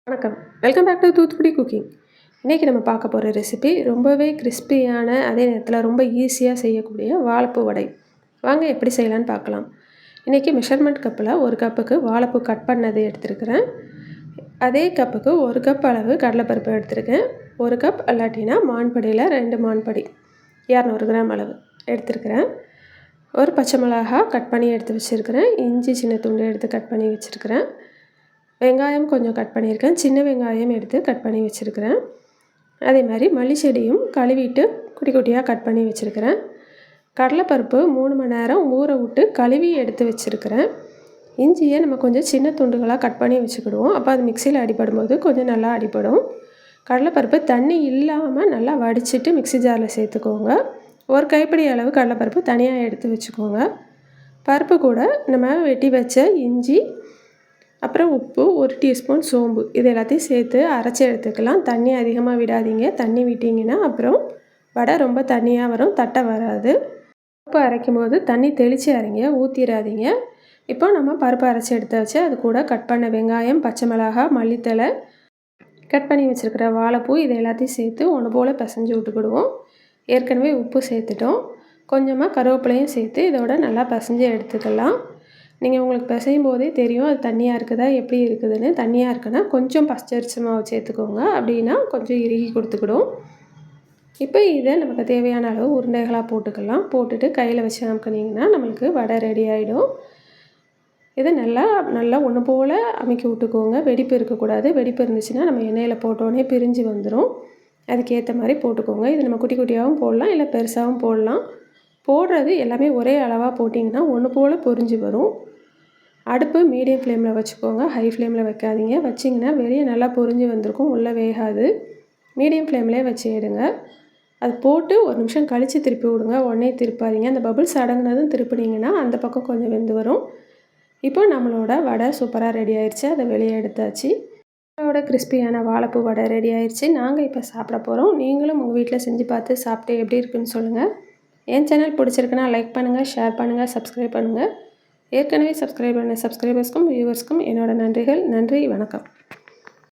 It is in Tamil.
வணக்கம். Welcome back to Thoothukudi cooking. இன்றைக்கி நம்ம பார்க்க போகிற ரெசிபி ரொம்பவே கிறிஸ்பியான, அதே நேரத்தில் ரொம்ப ஈஸியாக செய்யக்கூடிய வாழைப்பூ வடை. வாங்க எப்படி செய்யலான்னு பார்க்கலாம். இன்றைக்கி மெஷர்மெண்ட் கப்பில் 1 கப்புக்கு வாழைப்பூ கட் பண்ணது எடுத்துருக்கிறேன். அதே கப்புக்கு 1 கப் அளவு கடலைப்பருப்பு எடுத்துருக்கேன். 1 கப் இல்லாட்டினா மான்படியில் 2 மான்படி 200 கிராம் அளவு எடுத்துருக்கிறேன். ஒரு பச்சை மிளகா கட் பண்ணி எடுத்து வச்சுருக்கிறேன். இஞ்சி சின்ன துண்டு எடுத்து கட் பண்ணி வச்சுருக்கிறேன். வெங்காயம் கொஞ்சம் கட் பண்ணியிருக்கேன். சின்ன வெங்காயம் எடுத்து கட் பண்ணி வச்சுருக்கிறேன். அதே மாதிரி மல்லி செடியும் கழுவிட்டு குட்டி குட்டியாக கட் பண்ணி வச்சுருக்கிறேன். கடலைப்பருப்பு 3 மணி நேரம் ஊற விட்டு கழுவி எடுத்து வச்சுருக்கிறேன். இஞ்சியை நம்ம கொஞ்சம் சின்ன துண்டுகளாக கட் பண்ணி வச்சுக்கிடுவோம். அப்போ அது மிக்சியில் அடிப்படும்போது கொஞ்சம் நல்லா அடிப்படும். கடலைப்பருப்பு தண்ணி இல்லாமல் நல்லா வடிச்சிட்டு மிக்சி ஜாரில் சேர்த்துக்கோங்க. ஒரு கைப்பிடி அளவு கடலைப்பருப்பு தனியாக எடுத்து வச்சுக்கோங்க. பருப்பு கூட நம்ம வெட்டி வச்ச இஞ்சி, அப்புறம் உப்பு, 1 டீஸ்பூன் சோம்பு, இது எல்லாத்தையும் சேர்த்து அரைச்சி எடுத்துக்கலாம். தண்ணி அதிகமாக விடாதீங்க. தண்ணி விட்டிங்கன்னா அப்புறம் வடை ரொம்ப தண்ணியாக வரும், தட்டை வராது. பருப்பு அரைக்கும் போது தண்ணி தெளித்து அரைங்க, ஊற்றிடாதீங்க. இப்போ நம்ம பருப்பு அரைச்சி எடுத்தாச்சு. அது கூட கட் பண்ண வெங்காயம், பச்சை மிளகாய், மல்லித்தழை, கட் பண்ணி வச்சுருக்கிற வாழைப்பூ, இது எல்லாத்தையும் சேர்த்து ஒன்று போல் பிசைஞ்சு விட்டுக்கிடுவோம். ஏற்கனவே உப்பு சேர்த்துட்டோம். கொஞ்சமாக கருவேப்பிலையும் சேர்த்து இதோட நல்லா பிசைஞ்சு எடுத்துக்கலாம். நீங்கள் உங்களுக்கு பிசையும் போதே தெரியும் அது தண்ணியாக இருக்குதா எப்படி இருக்குதுன்னு. தண்ணியாக இருக்குன்னா கொஞ்சம் பச்சரிசி மாவு சேர்த்துக்கோங்க. அப்படின்னா கொஞ்சம் இறுகி கொடுத்துக்கிடும். இப்போ இதை நமக்கு தேவையான அளவு உருண்டைகளாக போட்டுக்கலாம். போட்டுட்டு கையில் வச்சு அமுக்குனிங்கன்னா நம்மளுக்கு வடை ரெடி ஆகிடும். இதை நல்லா ஒன்று போல் அமைக்கி விட்டுக்கோங்க. வெடிப்பு இருக்கக்கூடாது. வெடிப்பு இருந்துச்சுன்னா நம்ம எண்ணெயில் போட்டோன்னே பிரிஞ்சு வந்துடும். அதுக்கேற்ற மாதிரி போட்டுக்கோங்க. இது நம்ம குட்டி குட்டியாகவும் போடலாம், இல்லை பெருசாகவும் போடலாம். போடுறது எல்லாமே ஒரே அளவாக போட்டிங்கன்னா ஒன்று போல் பொரிஞ்சு வரும். அடுப்பு மீடியம் ஃப்ளேமில் வச்சுக்கோங்க. ஹை ஃப்ளேமில் வைக்காதீங்க. வச்சிங்கன்னா வெளியே நல்லா பொரிஞ்சு வந்திருக்கும், உள்ளே வேகாது. மீடியம் ஃப்ளேம்லேயே வச்சு எடுங்க. அது போட்டு 1 நிமிஷம் கழித்து திருப்பி விடுங்க. உடனே திருப்பாதீங்க. அந்த பபிள்ஸ் அடங்கினதும் திருப்பினீங்கன்னா அந்த பக்கம் கொஞ்சம் வெந்து வரும். இப்போ நம்மளோட வடை சூப்பராக ரெடி ஆயிடுச்சு. அதை வெளியே எடுத்தாச்சு. நம்மளோட கிறிஸ்பியான வாழைப்பூ வடை ரெடி ஆயிடுச்சு. நாங்கள் இப்போ சாப்பிட போகிறோம். நீங்களும் உங்கள் வீட்டில் செஞ்சு பார்த்து சாப்பிட்டு எப்படி இருக்குன்னு சொல்லுங்கள். என் சேனல் பிடிச்சிருக்குன்னா லைக் பண்ணுங்கள், ஷேர் பண்ணுங்கள், சப்ஸ்கிரைப் பண்ணுங்கள். ஏற்கனவே சப்ஸ்கிரைப் பண்ண சப்ஸ்கிரைபர்ஸ்க்கும் வியூவர்ஸ்க்கும் என்னோட நன்றிகள். நன்றி, வணக்கம்.